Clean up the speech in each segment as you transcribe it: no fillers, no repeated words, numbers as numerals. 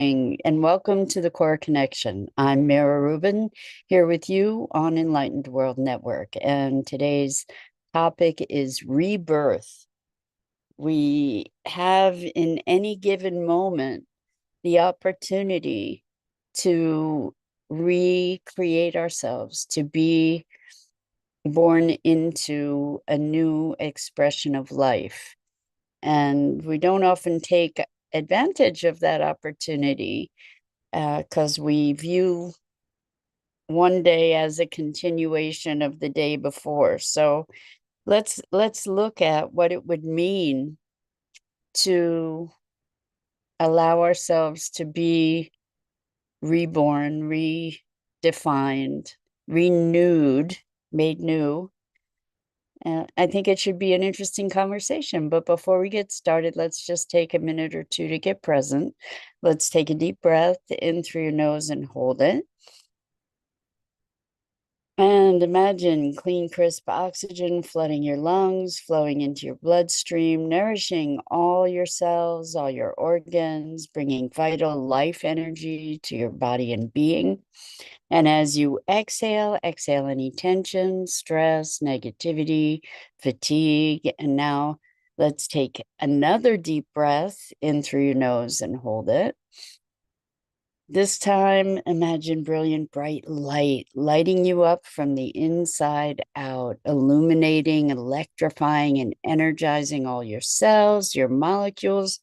And welcome to the Core Connection. I'm Mira Rubin here with you on Enlightened World Network. And today's topic is rebirth. We have in any given moment the opportunity to recreate ourselves, to be born into a new expression of life. And we don't often take advantage of that opportunity because we view one day as a continuation of the day before. So let's look at what it would mean to allow ourselves to be reborn, redefined, renewed, made new. I think it should be an interesting conversation. But before we get started, let's just take a minute or two to get present. Let's take a deep breath in through your nose and hold it. And imagine clean, crisp oxygen flooding your lungs, flowing into your bloodstream, nourishing all your cells, all your organs, bringing vital life energy to your body and being. And as you exhale, exhale any tension, stress, negativity, fatigue. And now let's take another deep breath in through your nose and hold it. This time, imagine brilliant, bright light lighting you up from the inside out, illuminating, electrifying, and energizing all your cells, your molecules,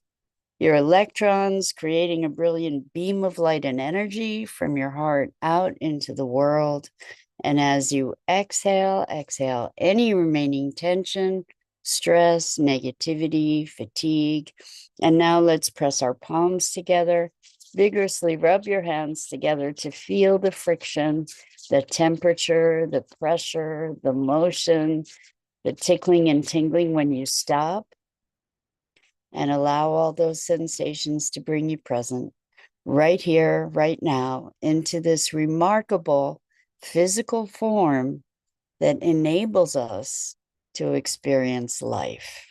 your electrons, creating a brilliant beam of light and energy from your heart out into the world. And as you exhale, exhale any remaining tension, stress, negativity, fatigue. And now let's press our palms together. Vigorously rub your hands together to feel the friction, the temperature, the pressure, the motion, the tickling and tingling when you stop. And allow all those sensations to bring you present right here, right now, into this remarkable physical form that enables us to experience life.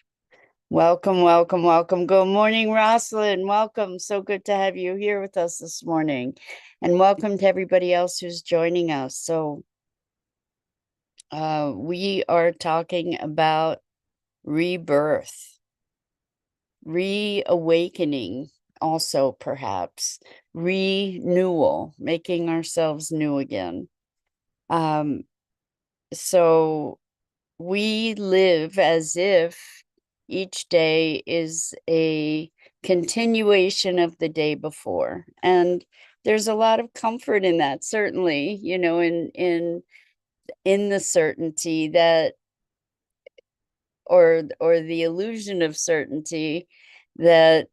Welcome, welcome, welcome. Good morning, Rosalind. Welcome. So good to have you here with us this morning. And welcome to everybody else who's joining us. So we are talking about rebirth, reawakening, also perhaps renewal, making ourselves new again. So we live as if each day is a continuation of the day before, and there's a lot of comfort in that, certainly, in the certainty that, or the illusion of certainty that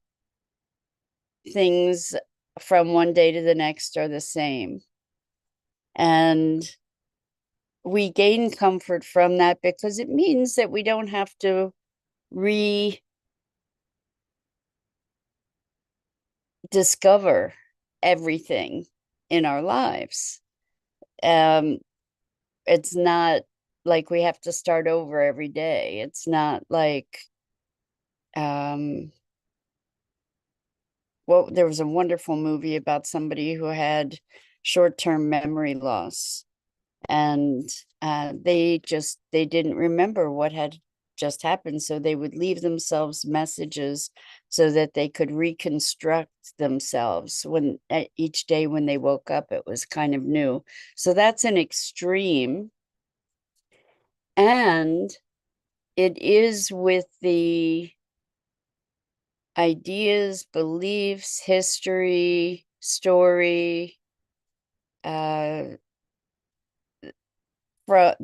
things from one day to the next are the same. And we gain comfort from that because it means that we don't have to rediscover everything in our lives. Um, it's not like we have to start over every day. It's not like, well, there was a wonderful movie about somebody who had short-term memory loss, and they didn't remember what had just happened, so they would leave themselves messages so that they could reconstruct themselves when each day when they woke up it was kind of new. So that's an extreme, and it is with the ideas, beliefs, history, story, uh,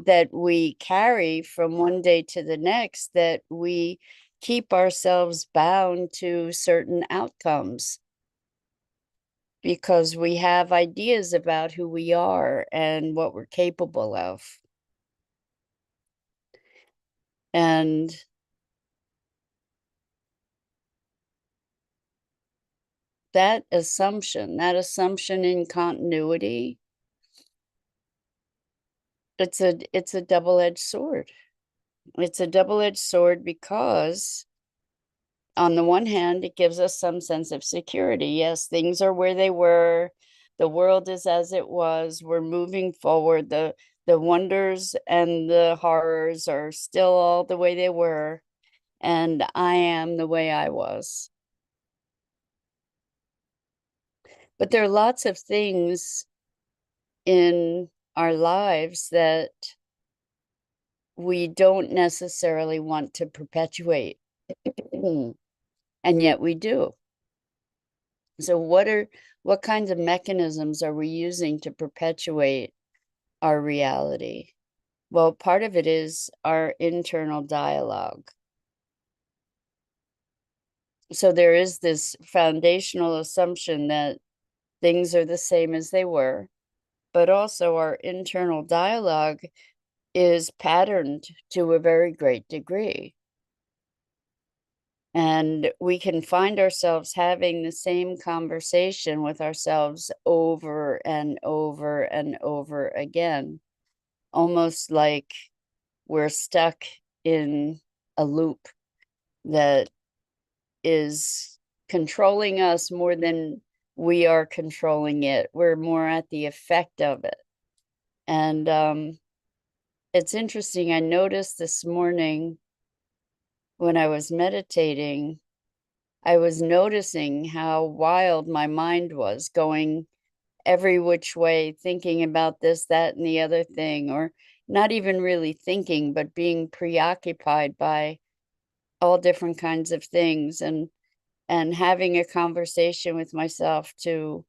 that we carry from one day to the next, that we keep ourselves bound to certain outcomes because we have ideas about who we are and what we're capable of. And that assumption in continuity, it's a double-edged sword. It's a double-edged sword because on the one hand, it gives us some sense of security. Yes, things are where they were. The world is as it was. We're moving forward. The wonders and the horrors are still all the way they were. And I am the way I was. But there are lots of things in our lives that we don't necessarily want to perpetuate. And yet we do. So what kinds of mechanisms are we using to perpetuate our reality? Well, part of it is our internal dialogue. So there is this foundational assumption that things are the same as they were, but also our internal dialogue is patterned to a very great degree. And we can find ourselves having the same conversation with ourselves over and over and over again, almost like we're stuck in a loop that is controlling us more than we are controlling it. We're more at the effect of it. And it's interesting. I noticed this morning when I was meditating, I was noticing how wild my mind was, going every which way, thinking about this, that, and the other thing, or not even really thinking, but being preoccupied by all different kinds of things, and having a conversation with myself to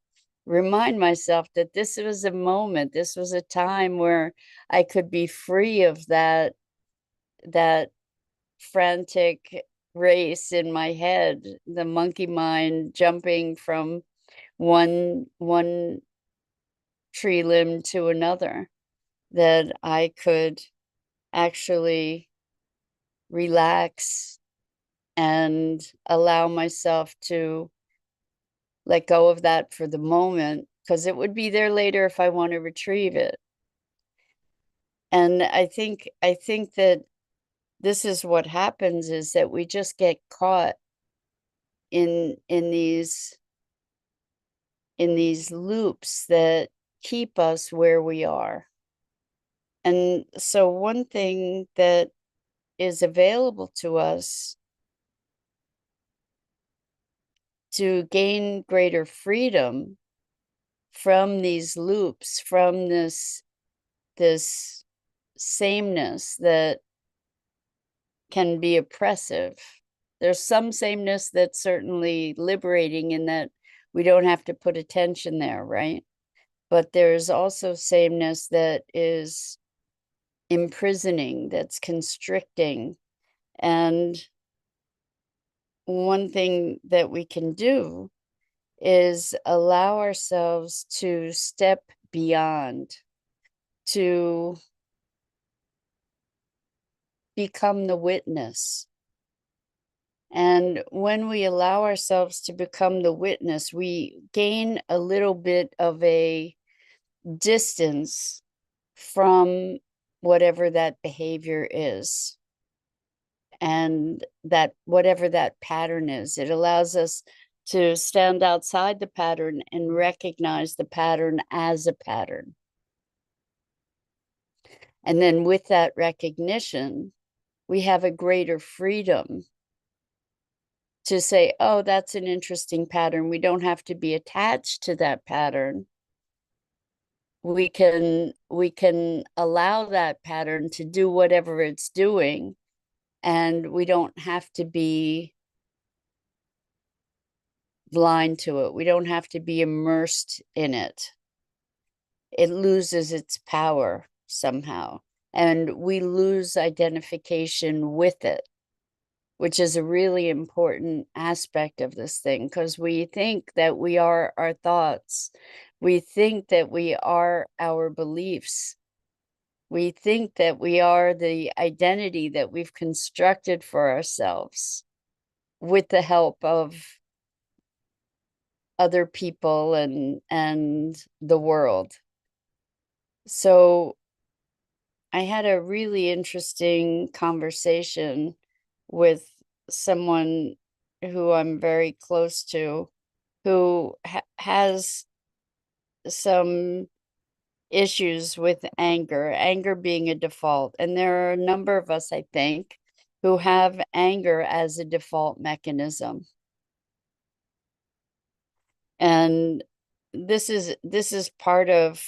remind myself that this was a moment, this was a time where I could be free of that frantic race in my head, the monkey mind jumping from one tree limb to another, that I could actually relax and allow myself to let go of that for the moment, because it would be there later if I want to retrieve it. And I think that this is what happens, is that we just get caught in these loops that keep us where we are. And so one thing that is available to us to gain greater freedom from these loops, from this sameness that can be oppressive. There's some sameness that's certainly liberating, in that we don't have to put attention there, right? But there's also sameness that is imprisoning, that's constricting. And one thing that we can do is allow ourselves to step beyond, to become the witness. And when we allow ourselves to become the witness, we gain a little bit of a distance from whatever that behavior is, and that whatever that pattern is. It allows us to stand outside the pattern and recognize the pattern as a pattern. And then with that recognition, we have a greater freedom to say, oh, that's an interesting pattern. We don't have to be attached to that pattern. We can allow that pattern to do whatever it's doing, and we don't have to be blind to it. We don't have to be immersed in it. It loses its power somehow, and we lose identification with it, which is a really important aspect of this thing, because we think that we are our thoughts. We think that we are our beliefs. We think that we are the identity that we've constructed for ourselves with the help of other people and the world. So I had a really interesting conversation with someone who I'm very close to, who has some issues with anger being a default. And there are a number of us, I think, who have anger as a default mechanism. And this is part of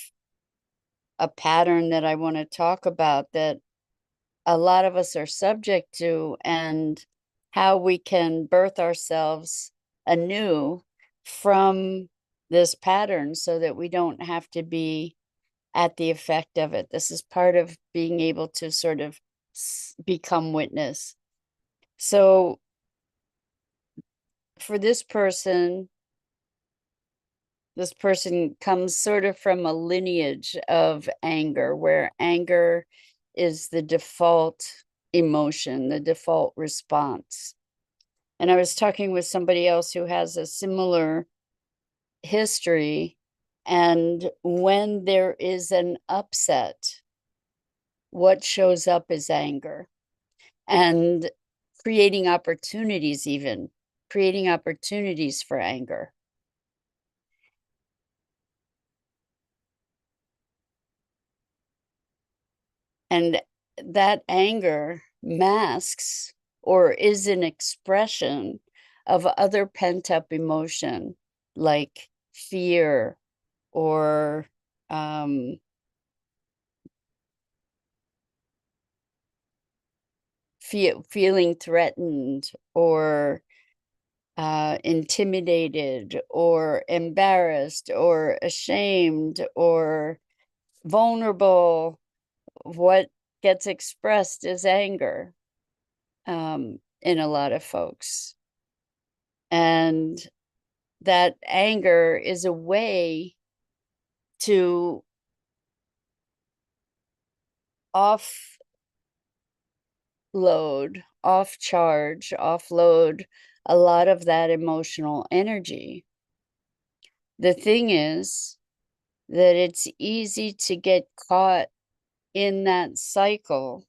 a pattern that I want to talk about, that a lot of us are subject to, and how we can birth ourselves anew from this pattern so that we don't have to be at the effect of it. This is part of being able to sort of become witness. So for this person comes sort of from a lineage of anger, where anger is the default emotion, the default response. And I was talking with somebody else who has a similar history. And when there is an upset, what shows up is anger, and creating opportunities, even creating opportunities for anger. And that anger masks or is an expression of other pent-up emotion, like fear or feeling threatened or intimidated or embarrassed or ashamed or vulnerable. What gets expressed is anger in a lot of folks. And that anger is a way to offload a lot of that emotional energy. The thing is that it's easy to get caught in that cycle.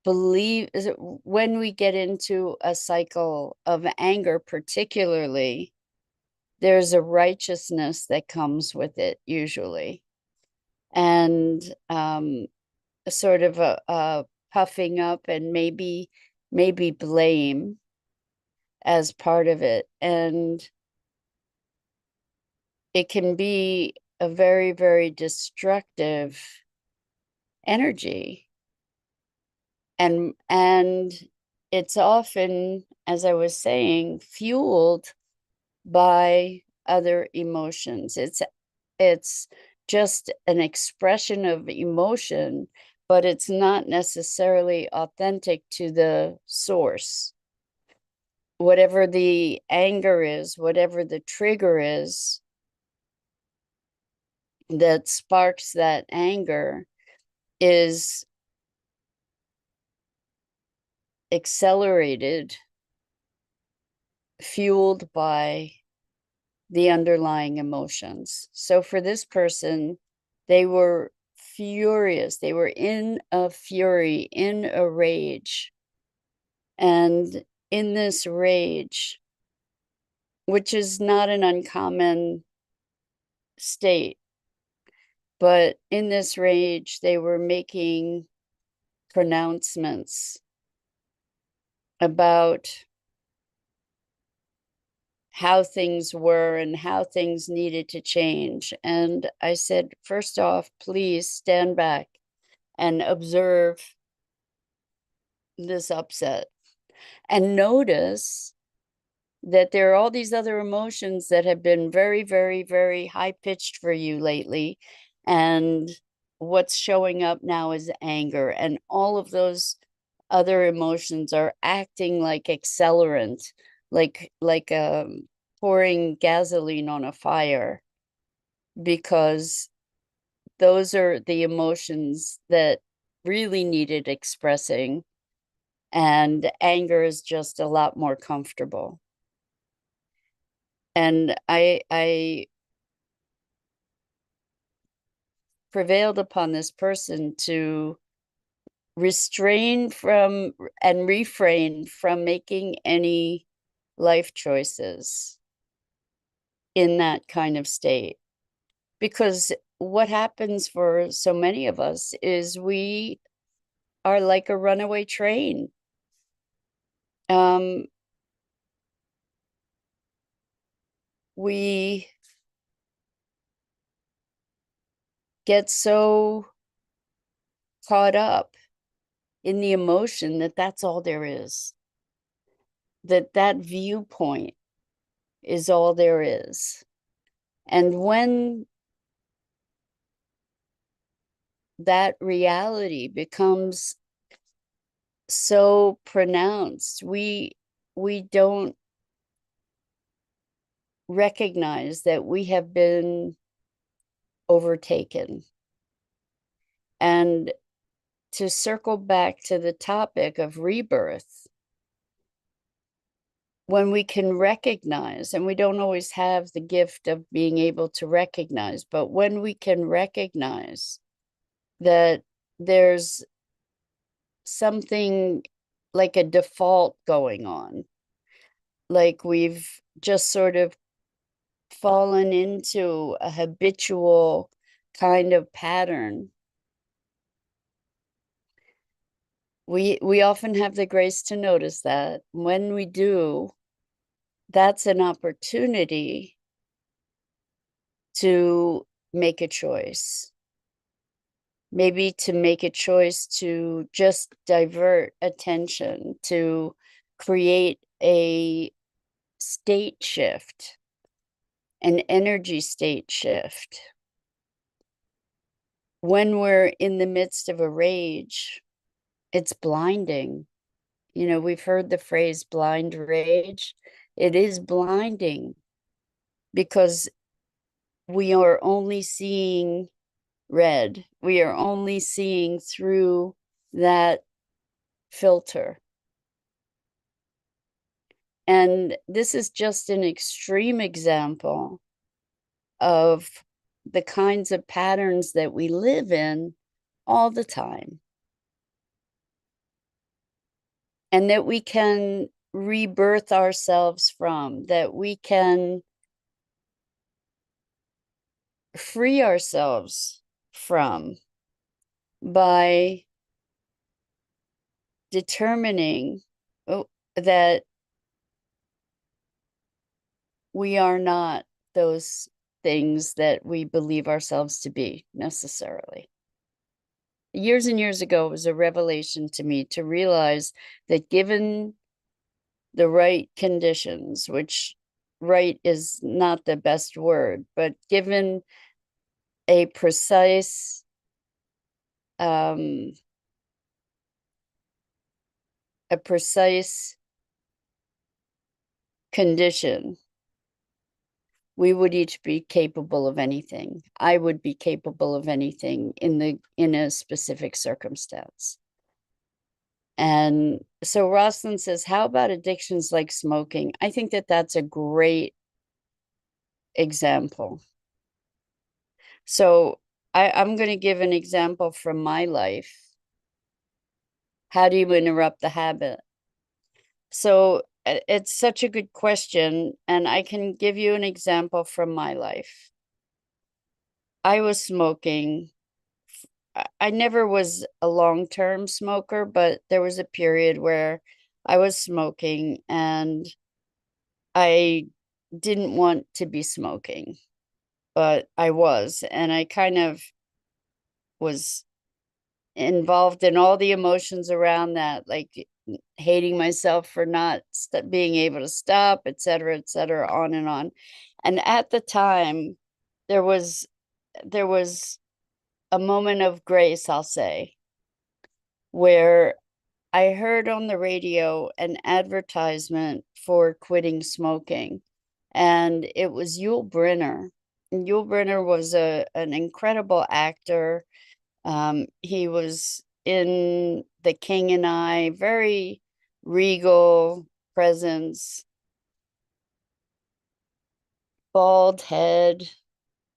When we get into a cycle of anger, particularly, there's a righteousness that comes with it usually, and sort of a puffing up, and maybe blame as part of it. And it can be a very, very destructive energy. And it's often, as I was saying, fueled by other emotions. It's just an expression of emotion, but it's not necessarily authentic to the source. Whatever the anger is, whatever the trigger is that sparks that anger, is accelerated, fueled by the underlying emotions. So for this person, they were furious. They were in a fury, in a rage. And in this rage, which is not an uncommon state, but in this rage, they were making pronouncements about how things were and how things needed to change. And I said, first off, please stand back and observe this upset and notice that there are all these other emotions that have been very, very, very high pitched for you lately. And what's showing up now is anger. And all of those other emotions are acting like accelerant, like pouring gasoline on a fire, because those are the emotions that really needed expressing, and anger is just a lot more comfortable. And I prevailed upon this person to restrain from and refrain from making any life choices in that kind of state. Because what happens for so many of us is we are like a runaway train. Um, we get so caught up in the emotion that that's all there is, that viewpoint is all there is. And when that reality becomes so pronounced, we don't recognize that we have been overtaken. And to circle back to the topic of rebirth, when we can recognize, and we don't always have the gift of being able to recognize, but when we can recognize that there's something like a default going on, like we've just sort of fallen into a habitual kind of pattern, we often have the grace to notice that. When we do, that's an opportunity to make a choice. Maybe to make a choice to just divert attention, to create a state shift, an energy state shift. When we're in the midst of a rage, it's blinding. You know, we've heard the phrase blind rage. It is blinding because we are only seeing red. We are only seeing through that filter. And this is just an extreme example of the kinds of patterns that we live in all the time. And that we can rebirth ourselves from, that we can free ourselves from by determining that we are not those things that we believe ourselves to be necessarily. Years and years ago, it was a revelation to me to realize that given the right conditions, which right is not the best word, but given a precise a precise condition, we would each be capable of anything. I would be capable of anything in a specific circumstance. And so Rosalind says, how about addictions like smoking? I think that that's a great example. So I'm going to give an example from my life. How do you interrupt the habit? So it's such a good question, and I can give you an example from my life. I was smoking. I never was a long-term smoker, but there was a period where I was smoking and I didn't want to be smoking, but I was, and I kind of was involved in all the emotions around that, like hating myself for not being able to stop, et cetera, on and on. And at the time, there was a moment of grace, I'll say, where I heard on the radio an advertisement for quitting smoking, and it was Yul Brynner. And Yul Brynner was an incredible actor. He was in The King and I, very regal presence, bald head,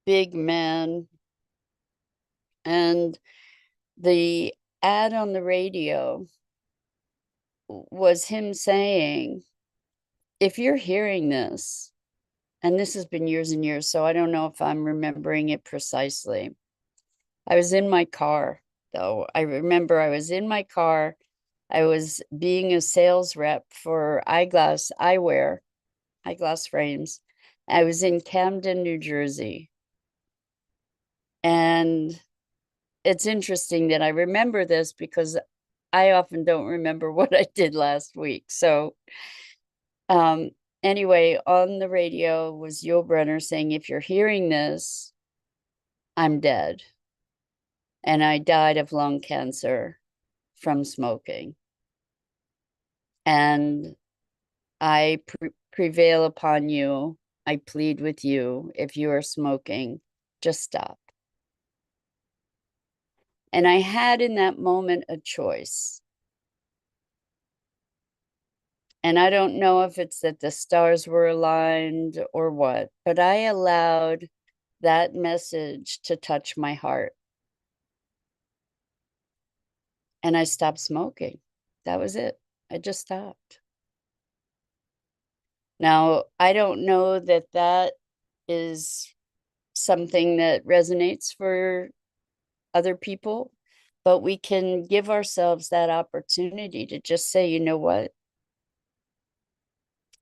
big man. And the ad on the radio was him saying, if you're hearing this, and this has been years and years, so I don't know if I'm remembering it precisely. I was in my car, though. I remember I was in my car. I was being a sales rep for eyewear, eyeglass frames. I was in Camden, New Jersey. And it's interesting that I remember this because I often don't remember what I did last week. So um, anyway, on the radio was Yul Brynner saying, if you're hearing this, I'm dead. And I died of lung cancer from smoking. And I prevail upon you. I plead with you. If you are smoking, just stop. And I had in that moment a choice. And I don't know if it's that the stars were aligned or what, but I allowed that message to touch my heart. And I stopped smoking. That was it. I just stopped. Now, I don't know that that is something that resonates for other people, but we can give ourselves that opportunity to just say, you know what?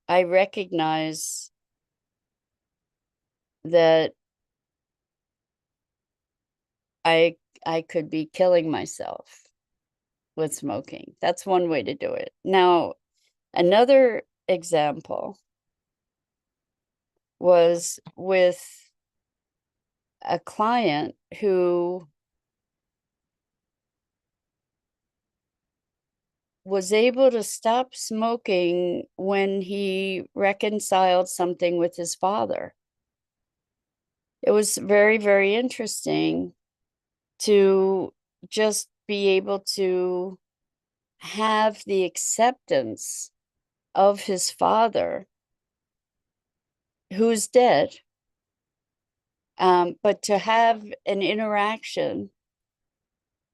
I recognize that I I could be killing myself with smoking. That's one way to do it. Now, another example was with a client who was able to stop smoking when he reconciled something with his father. It was very, very interesting to just be able to have the acceptance of his father, who's dead, but to have an interaction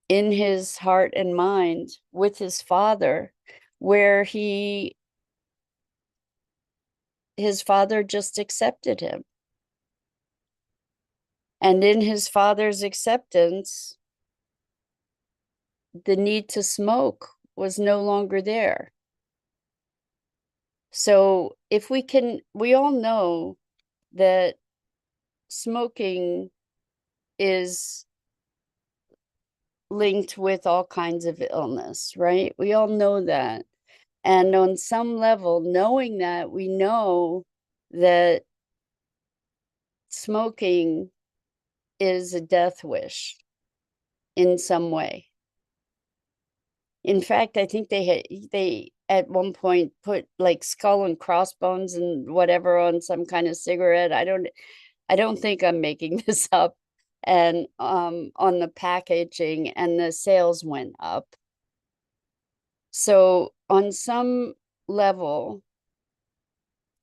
in his heart and mind with his father where his father just accepted him. And in his father's acceptance, the need to smoke was no longer there. So if we all know that smoking is linked with all kinds of illness, right? We all know that. And on some level, knowing that, we know that smoking is a death wish in some way. In fact, I think they at one point put like skull and crossbones and whatever on some kind of cigarette. I don't think I'm making this up. And on the packaging, and the sales went up. So on some level,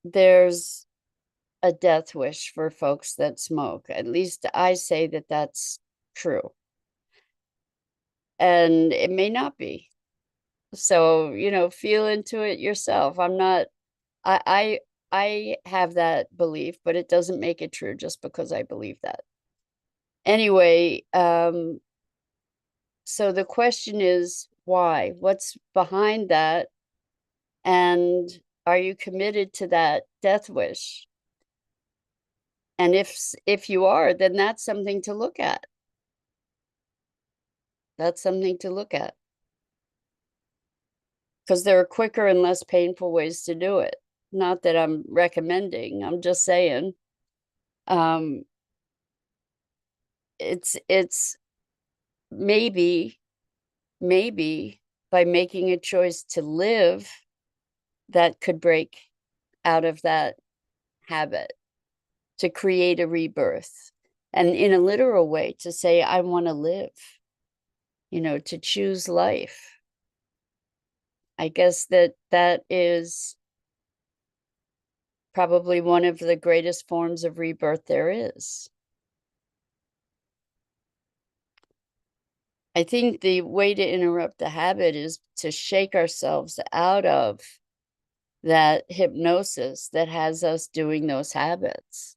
there's a death wish for folks that smoke. At least I say that that's true. And it may not be. So, feel into it yourself. I I have that belief, but it doesn't make it true just because I believe that. Anyway, so the question is why? What's behind that? And are you committed to that death wish? And if you are, then that's something to look at. That's something to look at. Because there are quicker and less painful ways to do it. Not that I'm recommending, I'm just saying. Um, it's maybe by making a choice to live that could break out of that habit, to create a rebirth, and in a literal way to say, I want to live, to choose life. I guess that is probably one of the greatest forms of rebirth there is. I think the way to interrupt the habit is to shake ourselves out of that hypnosis that has us doing those habits.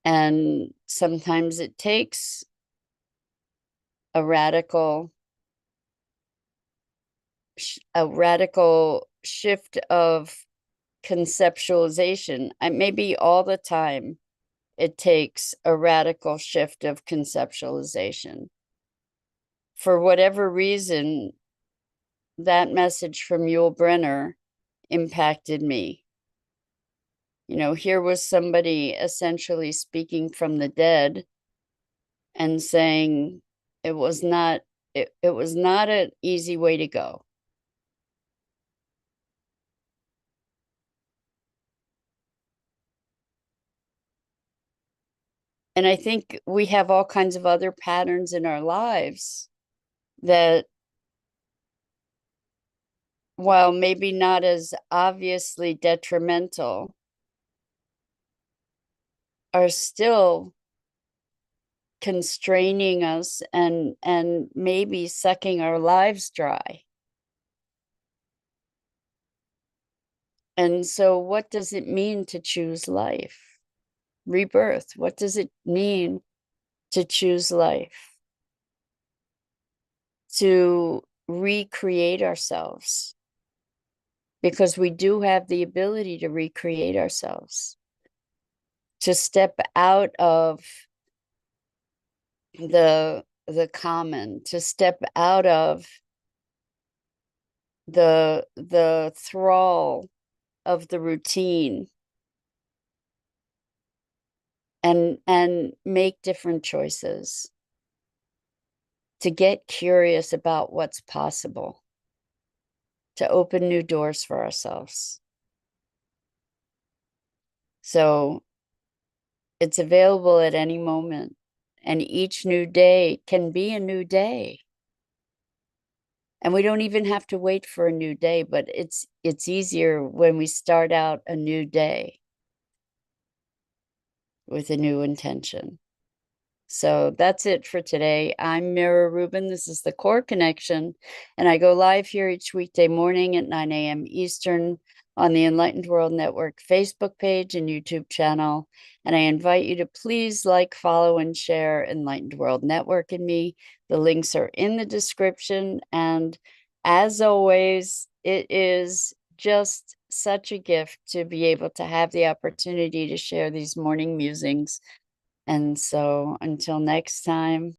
And sometimes it takes a radical shift of conceptualization. And maybe all the time it takes a radical shift of conceptualization. For whatever reason, that message from Yul Brynner impacted me. You know, here was somebody essentially speaking from the dead and saying it was not an easy way to go. And I think we have all kinds of other patterns in our lives that, while maybe not as obviously detrimental, are still constraining us and maybe sucking our lives dry. And so what does it mean to choose life? Rebirth. What does it mean to choose life? To recreate ourselves, because we do have the ability to recreate ourselves, to step out of the common, to step out of the thrall of the routine, and make different choices, to get curious about what's possible, to open new doors for ourselves. So it's available at any moment, and each new day can be a new day. And we don't even have to wait for a new day, but it's easier when we start out a new day with a new intention. So that's it for today. I'm Mira Rubin. This is the Core Connection, and I go live here each weekday morning at 9 a.m. Eastern on the Enlightened World Network Facebook page and YouTube channel. And I invite you to please like, follow, and share Enlightened World Network and me. The links are in the description. And as always, it is just such a gift to be able to have the opportunity to share these morning musings. And so until next time.